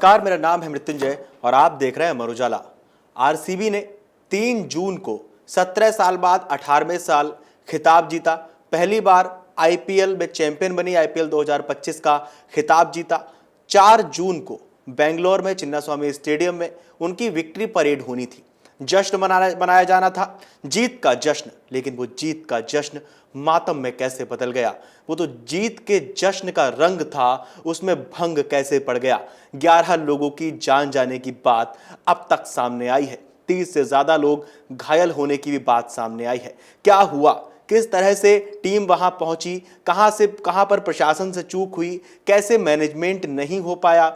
नमस्कार, मेरा नाम है मृत्युंजय और आप देख रहे हैं अमर उजाला। आरसीबी ने 3 जून को 17 साल बाद 18वें साल खिताब जीता। पहली बार आईपीएल में चैंपियन बनी, आईपीएल 2025 का खिताब जीता। 4 जून को बेंगलोर में चिन्नास्वामी स्टेडियम में उनकी विक्ट्री परेड होनी थी, जश्न मनाया जाना था, जीत का जश्न। लेकिन वो जीत का जश्न मातम में कैसे बदल गया? वो तो जीत के जश्न का रंग था, उसमें भंग कैसे पड़ गया? 11 लोगों की जान जाने की बात अब तक सामने आई है। 30 से ज्यादा लोग घायल होने की भी बात सामने आई है। क्या हुआ? किस तरह से टीम वहां पहुंची? कहां से कहां पर प्रशासन से चूक हुई? कैसे मैनेजमेंट नहीं हो पाया?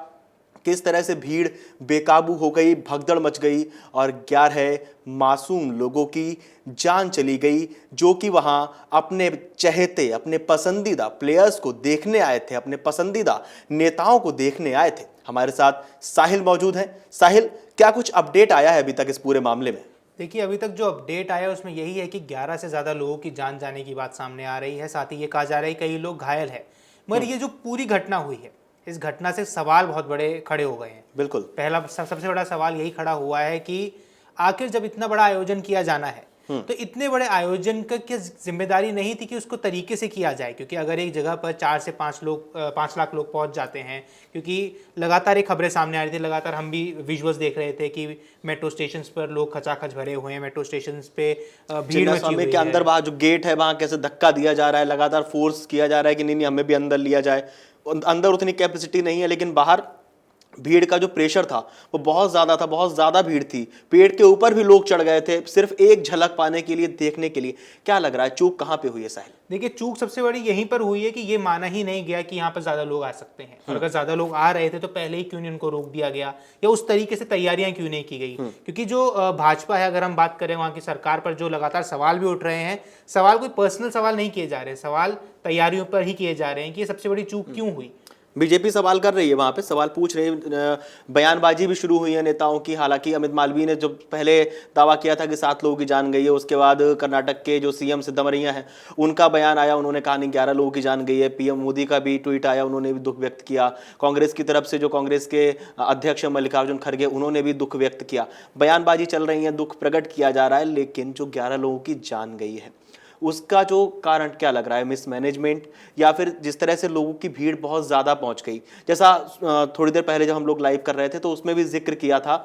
किस तरह से भीड़ बेकाबू हो गई, भगदड़ मच गई और 11 मासूम लोगों की जान चली गई, जो कि वहां अपने चहेते, अपने पसंदीदा प्लेयर्स को देखने आए थे, अपने पसंदीदा नेताओं को देखने आए थे। हमारे साथ साहिल मौजूद हैं। साहिल, क्या कुछ अपडेट आया है अभी तक इस पूरे मामले में? देखिए, अभी तक जो अपडेट आया उसमें यही है कि 11 से ज़्यादा लोगों की जान जाने की बात सामने आ रही है। साथ ही ये कहा जा रहा है कई लोग घायल हैं। मगर ये जो पूरी घटना हुई है, इस घटना से सवाल बहुत बड़े खड़े हो गए हैं। बिल्कुल। पहला सबसे बड़ा सवाल यही खड़ा हुआ है कि आखिर जब इतना बड़ा आयोजन किया जाना है तो इतने बड़े आयोजन का क्या जिम्मेदारी नहीं थी कि उसको तरीके से किया जाए? क्योंकि अगर एक जगह पर 4 से 5 लाख लोग पहुंच जाते हैं, क्योंकि लगातार ये खबरें सामने आ रही थी, लगातार हम भी विजुअल्स देख रहे थे कि मेट्रो स्टेशन पर लोग खचाखच भरे हुए हैं, मेट्रो स्टेशन पे भीड़ मची हुई है। के अंदर वहां जो गेट है वहां कैसे धक्का दिया जा रहा है, लगातार फोर्स किया जा रहा है कि नहीं हमें भी अंदर लिया जाए। अंदर उतनी कैपेसिटी नहीं है, लेकिन बाहर भीड़ का जो प्रेशर था वो बहुत ज्यादा था, बहुत ज्यादा भीड़ थी। पेड़ के ऊपर भी लोग चढ़ गए थे सिर्फ एक झलक पाने के लिए, देखने के लिए। क्या लग रहा है, चूक कहां पे हुई है साहिल? देखिए, चूक सबसे बड़ी यहीं पर हुई है कि ये माना ही नहीं गया कि यहाँ पर ज्यादा लोग आ सकते हैं। और अगर ज्यादा लोग आ रहे थे तो पहले ही क्यों नहीं उनको रोक दिया गया, या उस तरीके से तैयारियां क्यों नहीं की गई? क्योंकि जो भाजपा है, अगर हम बात करें वहां की सरकार पर, जो लगातार सवाल भी उठ रहे हैं, सवाल कोई पर्सनल सवाल नहीं किए जा रहे, सवाल तैयारियों पर ही किए जा रहे हैं कि ये सबसे बड़ी चूक क्यों हुई। बीजेपी सवाल कर रही है, वहां पे सवाल पूछ रही है, बयानबाजी भी शुरू हुई है नेताओं की। हालांकि अमित मालवीय ने जो पहले दावा किया था कि 7 लोगों की जान गई है, उसके बाद कर्नाटक के जो सीएम सिद्धरमैया हैं उनका बयान आया, उन्होंने कहा नहीं 11 लोगों की जान गई है। पीएम मोदी का भी ट्वीट आया, उन्होंने भी दुख व्यक्त किया। कांग्रेस की तरफ से जो कांग्रेस के अध्यक्ष मल्लिकार्जुन खड़गे, उन्होंने भी दुख व्यक्त किया। बयानबाजी चल रही है, दुख प्रकट किया जा रहा है, लेकिन जो 11 लोगों की जान गई है उसका जो कारण क्या लग रहा है? मिसमैनेजमेंट, या फिर जिस तरह से लोगों की भीड़ बहुत ज़्यादा पहुंच गई? जैसा थोड़ी देर पहले जब हम लोग लाइव कर रहे थे तो उसमें भी जिक्र किया था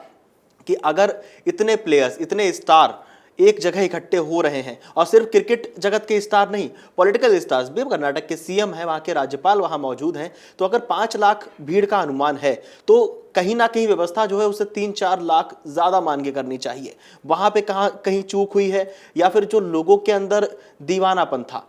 कि अगर इतने प्लेयर्स, इतने स्टार एक जगह इकट्ठे हो रहे हैं, और सिर्फ क्रिकेट जगत के स्टार नहीं, पॉलिटिकल स्टार्स भी, कर्नाटक के सीएम हैं, वहां के राज्यपाल वहां मौजूद हैं, तो अगर 5 लाख भीड़ का अनुमान है तो कहीं ना कहीं व्यवस्था जो है उसे 3-4 लाख ज्यादा मान के करनी चाहिए। वहां पे कहीं चूक हुई है, या फिर जो लोगों के अंदर दीवानापन था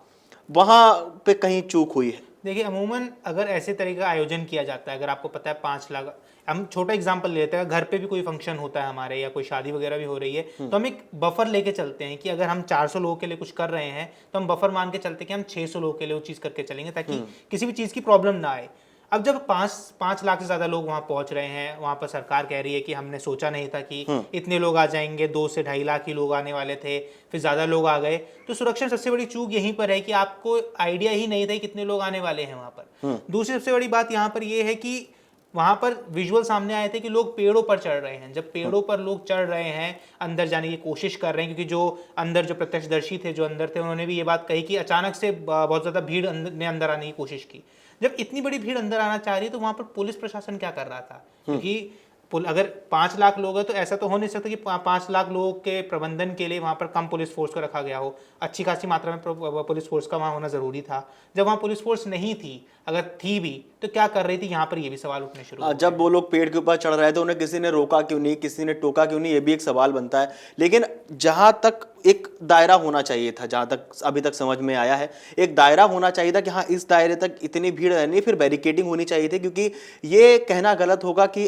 वहां पे कहीं चूक हुई है? देखिए, अमूमन अगर ऐसे तरीके का आयोजन किया जाता है, अगर आपको पता है 5 लाख, हम छोटा एग्जांपल लेते हैं, घर पे भी कोई फंक्शन होता है हमारे, या कोई शादी वगैरह भी हो रही है, तो हम एक बफर लेके चलते हैं कि अगर हम 400 लोगों के लिए कुछ कर रहे हैं तो हम बफर मान के चलते हैं कि हम 600 लोगों के लिए वो चीज़ करके चलेंगे, ताकि किसी भी चीज़ की प्रॉब्लम ना आए। अब जब 5 लाख से ज़्यादा लोग वहाँ पहुँच रहे हैं, वहाँ पर सरकार कह रही है कि हमने सोचा नहीं था कि इतने लोग आ जाएंगे, 2 से 2.5 लाख ही लोग आने वाले थे, फिर ज़्यादा लोग आ गए, तो सुरक्षा सबसे बड़ी चूक यहीं पर है कि आपको आइडिया ही नहीं था कितने लोग आने वाले हैं वहाँ पर। दूसरी सबसे बड़ी बात यहाँ पर यह है कि वहां पर विजुअल सामने आए थे कि लोग पेड़ों पर चढ़ रहे हैं। जब पेड़ों पर लोग चढ़ रहे हैं, अंदर जाने की कोशिश कर रहे हैं, क्योंकि जो अंदर जो प्रत्यक्षदर्शी थे, जो अंदर थे, उन्होंने भी ये बात कही कि अचानक से बहुत ज्यादा भीड़ ने अंदर आने की कोशिश की। जब इतनी बड़ी भीड़ अंदर आना चाह रही है तो वहां पर पुलिस प्रशासन क्या कर रहा था? क्योंकि अगर 5 लाख लोग हैं तो ऐसा तो हो नहीं सकता कि 5 लाख लोगों के प्रबंधन के लिए वहां पर कम पुलिस फोर्स को रखा गया हो। अच्छी खासी मात्रा में पुलिस फोर्स का वहां होना जरूरी था। जब वहां पुलिस फोर्स नहीं थी, अगर थी भी, तो क्या कर रही थी? यहाँ पर ये भी सवाल उठने शुरू हो गए। जब वो लोग पेड़ के ऊपर चढ़ रहे थे, उन्हें किसी ने रोका क्यों नहीं, किसी ने टोका क्यों नहीं, ये भी एक सवाल बनता है। लेकिन जहां तक एक दायरा होना चाहिए था, जहां तक अभी तक समझ में आया है, एक दायरा होना चाहिए था कि हाँ इस दायरे तक इतनी भीड़ रहनी, फिर बैरिकेडिंग होनी चाहिए थी। क्योंकि ये कहना गलत होगा कि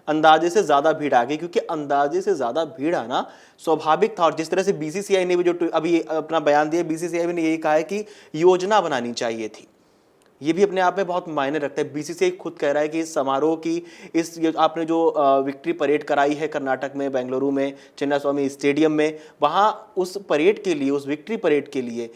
अंदाजे से ज्यादा भीड़ आ गई, क्योंकि अंदाजे से ज्यादा भीड़ आना स्वाभाविक था। और जिस तरह से बीसीसीआई ने भी जो अभी अपना बयान दिया, बीसीसीआई ने यही कहा है कि योजना बनानी चाहिए थी। ये भी अपने आप में बहुत मायने रखता है। बीसीसीआई खुद कह रहा है कि इस समारोह की, आपने जो विक्ट्री परेड कराई है कर्नाटक में, बेंगलुरु में, चिन्नास्वामी स्टेडियम में, वहाँ उस परेड के लिए, उस विक्ट्री परेड के लिए,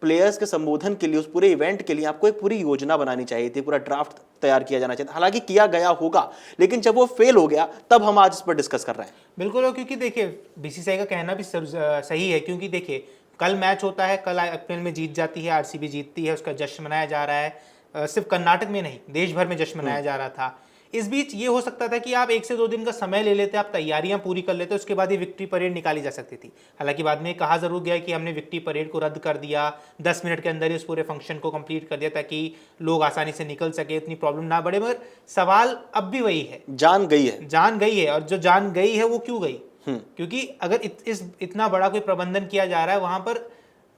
प्लेयर्स के संबोधन के लिए, उस पूरे इवेंट के लिए आपको एक पूरी योजना बनानी चाहिए थी, पूरा ड्राफ्ट तैयार किया जाना चाहिए। हालांकि किया गया होगा, लेकिन जब वो फेल हो गया तब हम आज इस पर डिस्कस कर रहे हैं। बिल्कुल, और क्योंकि देखिए बीसीसीआई का कहना भी सही है, क्योंकि देखिए कल मैच होता है, कल आईपीएल में जीत जाती है, आरसीबी जीतती है, उसका जश्न मनाया जा रहा है। सिर्फ कर्नाटक में नहीं, देश भर में जश्न मनाया जा रहा था। इस बीच ये हो सकता था कि आप 1 से 2 दिन का समय ले लेते, आप तैयारियां पूरी कर लेते, उसके बाद ये विक्ट्री परेड निकाली जा सकती थी। हालांकि बाद में कहा जरूर गया कि हमने विक्ट्री परेड को रद्द कर दिया, 10 मिनट के अंदर ही उस पूरे फंक्शन को कंप्लीट कर दिया ताकि लोग आसानी से निकल सके, इतनी प्रॉब्लम ना बढ़े। मगर सवाल अब भी वही है, जान गई है, जान गई है। और जो जान गई है वो क्यों गई? क्योंकि अगर इतना बड़ा कोई प्रबंधन किया जा रहा है वहां पर,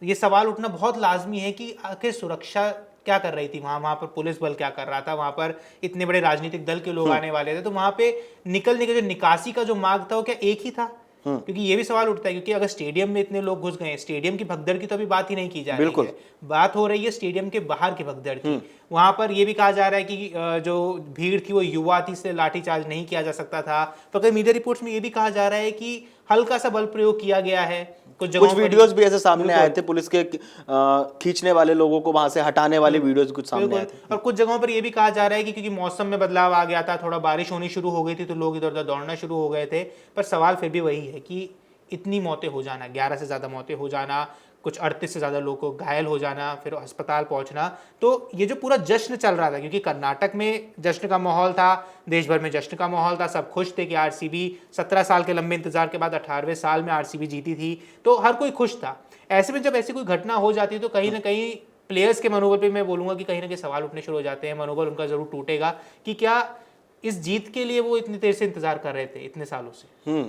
ये सवाल उठना बहुत लाजमी है कि आखिर सुरक्षा क्या कर रही थी वहां पर पुलिस बल क्या कर रहा था, वहां पर इतने बड़े राजनीतिक दल के लोग आने वाले थे, तो वहां पे निकलने का जो निकासी का जो मार्ग था वो क्या एक ही था? क्योंकि ये भी सवाल उठता है, क्योंकि अगर स्टेडियम में इतने लोग घुस गए, स्टेडियम की भगदड़ की तो अभी बात ही नहीं की जा रही है, बात हो रही है स्टेडियम के बाहर की भगदड़ की। वहां पर यह भी कहा जा रहा है कि जो भीड़ थी वो युवा थी, इसलिए लाठीचार्ज नहीं किया जा सकता था। तो कई मीडिया रिपोर्ट्स में यह भी कहा जा रहा है कि हल्का सा बल प्रयोग किया गया है। कुछ वीडियोस भी ऐसे सामने आए थे, पुलिस के खींचने वाले लोगों को वहां से हटाने वाले वीडियोस कुछ सामने आए थे। और कुछ जगहों पर यह भी कहा जा रहा है कि क्योंकि मौसम में बदलाव आ गया था, थोड़ा बारिश होनी शुरू हो गई थी, तो लोग इधर उधर दौड़ना शुरू हो गए थे। पर सवाल फिर भी वही है कि इतनी मौतें हो जाना, 11 से ज़्यादा मौतें हो जाना, कुछ 38 से ज़्यादा लोगों को घायल हो जाना, फिर अस्पताल पहुंचना, तो ये जो पूरा जश्न चल रहा था, क्योंकि कर्नाटक में जश्न का माहौल था, देश भर में जश्न का माहौल था, सब खुश थे कि आरसीबी 17 साल के लंबे इंतजार के बाद 18वें साल में आरसीबी जीती थी, तो हर कोई खुश था। ऐसे में जब ऐसी कोई घटना हो जाती है तो कहीं ना कहीं प्लेयर्स के मनोबल पे मैं बोलूँगा कि कहीं ना कहीं सवाल उठने शुरू हो जाते हैं, मनोबल उनका ज़रूर टूटेगा कि क्या इस जीत के लिए वो इतनी देर से इंतजार कर रहे थे, इतने सालों से।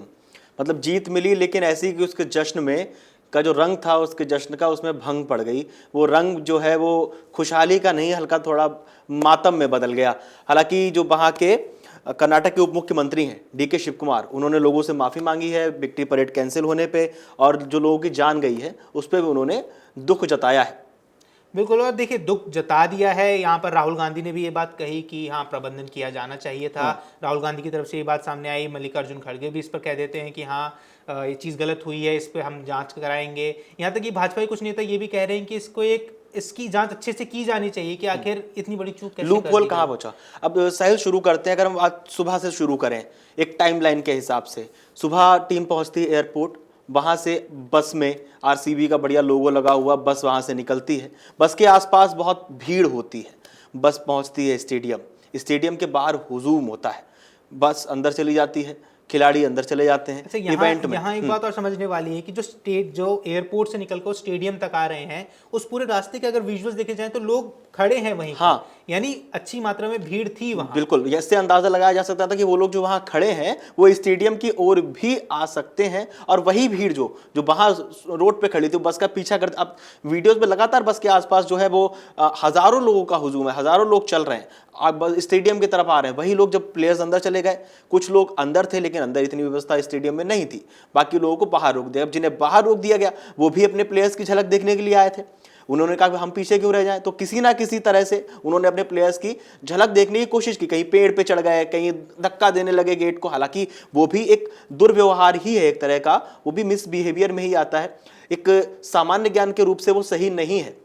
मतलब जीत मिली, लेकिन ऐसी कि उसके जश्न में का जो रंग था, उसके जश्न का उसमें भंग पड़ गई। वो रंग जो है वो खुशहाली का नहीं, हल्का थोड़ा मातम में बदल गया। हालांकि जो वहाँ के कर्नाटक के उप मुख्यमंत्री हैं डीके शिव कुमार, उन्होंने लोगों से माफ़ी मांगी है विक्ट्री परेड कैंसिल होने पे, और जो लोगों की जान गई है उस पर भी उन्होंने दुख जताया है। बिल्कुल, और देखिए दुख जता दिया है। यहाँ पर राहुल गांधी ने भी ये बात कही कि हाँ प्रबंधन किया जाना चाहिए था। राहुल गांधी की तरफ से ये बात सामने आई, मल्लिकार्जुन खड़गे भी इस पर कह देते हैं कि हाँ ये चीज़ गलत हुई है, इस पर हम जांच कराएंगे। यहाँ तक कि भाजपा के कुछ नेता ये भी कह रहे हैं कि इसकी जांच अच्छे से की जानी चाहिए कि आखिर इतनी बड़ी चूक कैसे लूप होल कहाँ पहुंचा। अब साहिल शुरू करते हैं, अगर हम आज सुबह से शुरू करें एक टाइमलाइन के हिसाब से, सुबह टीम पहुंचती है एयरपोर्ट, वहाँ से बस में आरसीबी का बढ़िया लोगो लगा हुआ बस वहाँ से निकलती है, बस के आसपास बहुत भीड़ होती है, बस पहुँचती है स्टेडियम, स्टेडियम के बाहर हुजूम होता है, बस अंदर चली जाती है, खिलाड़ी अंदर चले जाते हैं। अच्छा, इवेंट में यहाँ एक बात और समझने वाली है कि जो एयरपोर्ट से निकलकर स्टेडियम तक आ रहे हैं, उस पूरे रास्ते के अगर विजुअल्स देखे जाएं तो लोग खड़े हैं वहीं। हाँ, यानी अच्छी मात्रा में भीड़ थी वहाँ। बिल्कुल, इससे अंदाजा लगाया जा सकता था कि वो लोग जो वहाँ खड़े हैं वो स्टेडियम की ओर भी आ सकते हैं, और वही भीड़ जो वहाँ रोड पे खड़ी थी बस का पीछा कर। अब वीडियोस में लगातार बस के आसपास जो है वो हजारों लोगों का हुजूम है, हजारों लोग चल रहे हैं, अब स्टेडियम की तरफ आ रहे हैं। वही लोग जब प्लेयर्स अंदर चले गए, कुछ लोग अंदर थे लेकिन अंदर इतनी व्यवस्था स्टेडियम में नहीं थी, बाकी लोगों को बाहर रोक दिया। अब जिन्हें बाहर रोक दिया गया वो भी अपने प्लेयर्स की झलक देखने के लिए आए थे। उन्होंने कहा कि हम पीछे क्यों रह जाएं, तो किसी ना किसी तरह से उन्होंने अपने प्लेयर्स की झलक देखने की कोशिश की। कहीं पेड़ पे चढ़ गए, कहीं धक्का देने लगे गेट को, हालांकि वो भी एक दुर्व्यवहार ही है एक तरह का, वो भी मिसबिहेवियर में ही आता है, एक सामान्य ज्ञान के रूप से वो सही नहीं है।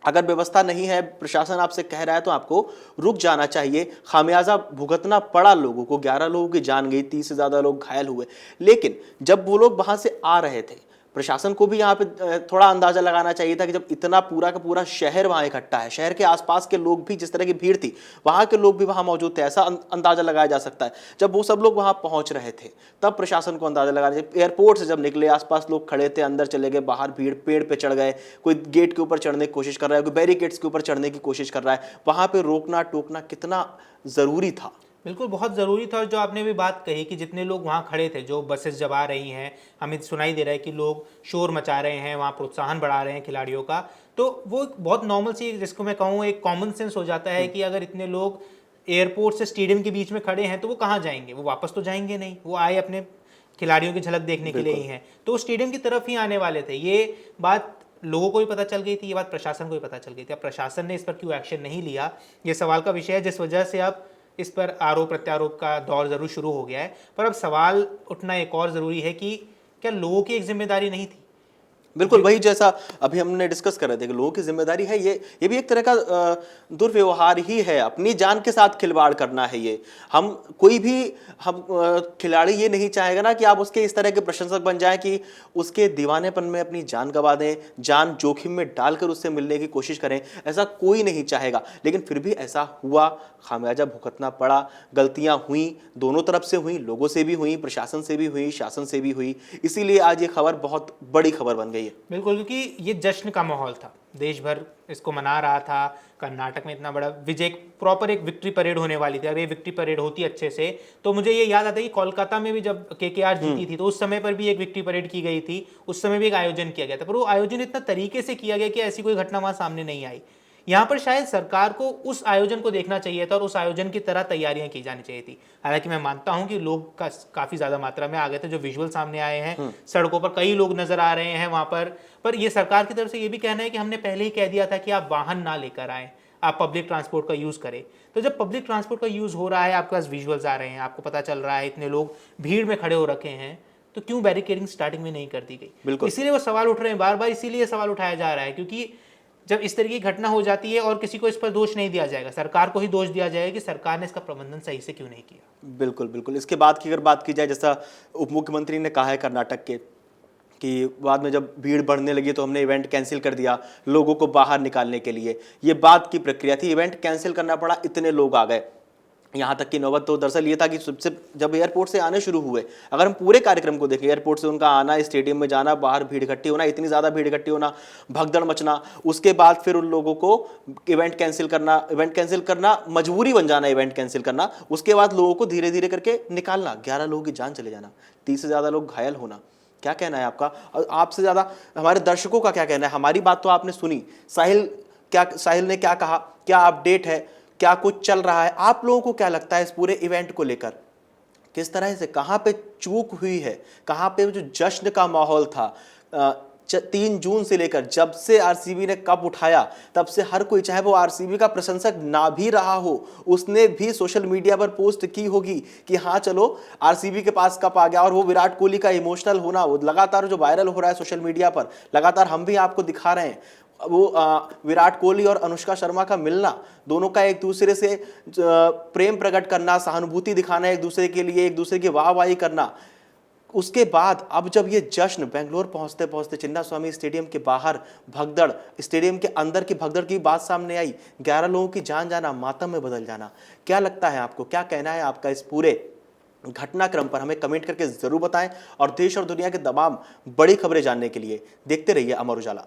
अगर व्यवस्था नहीं है, प्रशासन आपसे कह रहा है तो आपको रुक जाना चाहिए। खामियाजा भुगतना पड़ा लोगों को, 11 लोगों की जान गई, 30 से ज़्यादा लोग घायल हुए। लेकिन जब वो लोग वहाँ से आ रहे थे, प्रशासन को भी यहाँ पे थोड़ा अंदाजा लगाना चाहिए था कि जब इतना पूरा का पूरा शहर वहाँ इकट्ठा है, शहर के आसपास के लोग भी, जिस तरह की भीड़ थी वहाँ के लोग भी वहाँ मौजूद थे, ऐसा अंदाजा लगाया जा सकता है। जब वो सब लोग वहाँ पहुँच रहे थे तब प्रशासन को अंदाजा लगाना चाहिए। एयरपोर्ट से जब निकले, आसपास लोग खड़े थे, अंदर चले गए, बाहर भीड़, पेड़ पे चढ़ गए, कोई गेट के ऊपर चढ़ने की कोशिश कर रहा है, कोई बैरिकेड्स के ऊपर चढ़ने की कोशिश कर रहा है, वहाँ पर रोकना टोकना कितना ज़रूरी था। बिल्कुल बहुत ज़रूरी था। और जो आपने भी बात कही कि जितने लोग वहाँ खड़े थे, जो बसेस जब आ रही हैं, हमें सुनाई दे रहा है कि लोग शोर मचा रहे हैं, वहाँ प्रोत्साहन बढ़ा रहे हैं खिलाड़ियों का, तो वो एक बहुत नॉर्मल सी, जिसको मैं कहूँ एक कॉमन सेंस हो जाता है कि अगर इतने लोग एयरपोर्ट से स्टेडियम के बीच में खड़े हैं तो वो कहाँ जाएंगे, वो वापस तो जाएंगे नहीं, वो आए अपने खिलाड़ियों की झलक देखने के लिए ही हैं, तो स्टेडियम की तरफ ही आने वाले थे। ये बात लोगों को भी पता चल गई थी, ये बात प्रशासन को भी पता चल गई थी। अब प्रशासन ने इस पर क्यों एक्शन नहीं लिया, ये सवाल का विषय है, जिस वजह से अब इस पर आरोप प्रत्यारोप का दौर जरूर शुरू हो गया है। पर अब सवाल उठना एक और ज़रूरी है कि क्या लोगों की एक जिम्मेदारी नहीं थी? बिल्कुल वही जैसा अभी हमने डिस्कस कर रहे थे कि लोगों की जिम्मेदारी है, ये भी एक तरह का दुर्व्यवहार ही है, अपनी जान के साथ खिलवाड़ करना है ये। हम कोई भी हम खिलाड़ी ये नहीं चाहेगा ना कि आप उसके इस तरह के प्रशंसक बन जाएं कि उसके दीवानेपन में अपनी जान गंवा दें, जान जोखिम में डालकर उससे मिलने की कोशिश करें, ऐसा कोई नहीं चाहेगा। लेकिन फिर भी ऐसा हुआ, खामियाजा भुगतना पड़ा, गलतियां हुई, दोनों तरफ से हुई, लोगों से भी हुई, प्रशासन से भी हुई, शासन से भी हुई। इसीलिए आज ये खबर बहुत बड़ी खबर बन गई है। बिल्कुल, क्योंकि ये जश्न का माहौल था, देश भर इसको मना रहा था। कर्नाटक में इतना बड़ा विजय, प्रॉपर एक विक्ट्री परेड होने वाली थी। अगर ये विक्ट्री परेड होती अच्छे से तो मुझे ये याद आता है कि कोलकाता में भी जब केकेआर जीती थी तो उस समय पर भी एक विक्ट्री परेड की गई थी, उस समय भी एक आयोजन किया गया था, पर वो आयोजन इतना तरीके से किया गया कि ऐसी कोई घटना वहां सामने नहीं आई। यहाँ पर शायद सरकार को उस आयोजन को देखना चाहिए था और उस आयोजन की तरह तैयारियां की जानी चाहिए थी। हालांकि मैं मानता हूं कि लोग काफी ज्यादा मात्रा में आ गए थे, जो विजुअल सामने आए हैं, सड़कों पर कई लोग नजर आ रहे हैं वहां पर ये सरकार की तरफ से ये भी कहना है कि हमने पहले ही कह दिया था कि आप वाहन ना लेकर आए, आप पब्लिक ट्रांसपोर्ट का यूज करें। तो जब पब्लिक ट्रांसपोर्ट का यूज हो रहा है, आपके पास विजुअल्स आ रहे हैं, आपको पता चल रहा है इतने लोग भीड़ में खड़े हो रखे हैं, तो क्यों बैरिकेडिंग स्टार्टिंग में नहीं कर दी गई? इसीलिए वो सवाल उठ रहे हैं बार बार, इसीलिए सवाल उठाया जा रहा है, क्योंकि जब इस तरह की घटना हो जाती है और किसी को इस पर दोष नहीं दिया जाएगा, सरकार को ही दोष दिया जाएगा कि सरकार ने इसका प्रबंधन सही से क्यों नहीं किया। बिल्कुल बिल्कुल। इसके बाद की अगर बात की जाए, जैसा उप मुख्यमंत्री ने कहा है कर्नाटक के कि बाद में जब भीड़ बढ़ने लगी तो हमने इवेंट कैंसिल कर दिया लोगों को बाहर निकालने के लिए, ये बात की प्रक्रिया थी, इवेंट कैंसिल करना पड़ा, इतने लोग आ गए। यहाँ तक कि नौबत तो दरअसल ये था कि सबसे जब एयरपोर्ट से आने शुरू हुए, अगर हम पूरे कार्यक्रम को देखें, एयरपोर्ट से उनका आना, स्टेडियम में जाना, बाहर भीड़ इकट्ठी होना, इतनी ज़्यादा भीड़ इकट्ठी होना, भगदड़ मचना, उसके बाद फिर उन लोगों को इवेंट कैंसिल करना मजबूरी बन जाना, इवेंट कैंसिल करना, उसके बाद लोगों को धीरे धीरे करके निकालना, 11 लोगों की जान चले जाना, 30 से ज़्यादा लोग घायल होना। क्या कहना है आपका? और आपसे ज़्यादा हमारे दर्शकों का क्या कहना है? हमारी बात तो आपने सुनी, साहिल ने क्या कहा, क्या अपडेट है, क्या कुछ चल रहा है, आप लोगों को क्या लगता है इस पूरे इवेंट को लेकर? किस तरह से, कहां पे चूक हुई है, कहां पे जो जश्न का माहौल था 3 जून से लेकर जब से आरसीबी ने कप उठाया तब से हर कोई, चाहे वो आरसीबी का प्रशंसक ना भी रहा हो, उसने भी सोशल मीडिया पर पोस्ट की होगी कि हाँ चलो आरसीबी के पास कप आ गया। और वो विराट कोहली का इमोशनल होना, वो लगातार जो वायरल हो रहा है सोशल मीडिया पर, लगातार हम भी आपको दिखा रहे हैं, वो विराट कोहली और अनुष्का शर्मा का मिलना, दोनों का एक दूसरे से प्रेम प्रकट करना, सहानुभूति दिखाना एक दूसरे के लिए, एक दूसरे की वाहवाही करना। उसके बाद अब जब ये जश्न बेंगलोर पहुंचते पहुंचते चिन्नास्वामी स्टेडियम के बाहर भगदड़, स्टेडियम के अंदर की भगदड़ की बात सामने आई, 11 लोगों की जान जाना, मातम में बदल जाना, क्या लगता है आपको? क्या कहना है आपका इस पूरे घटनाक्रम पर? हमें कमेंट करके जरूर बताएं और देश और दुनिया के तमाम बड़ी खबरें जानने के लिए देखते रहिए अमर उजाला।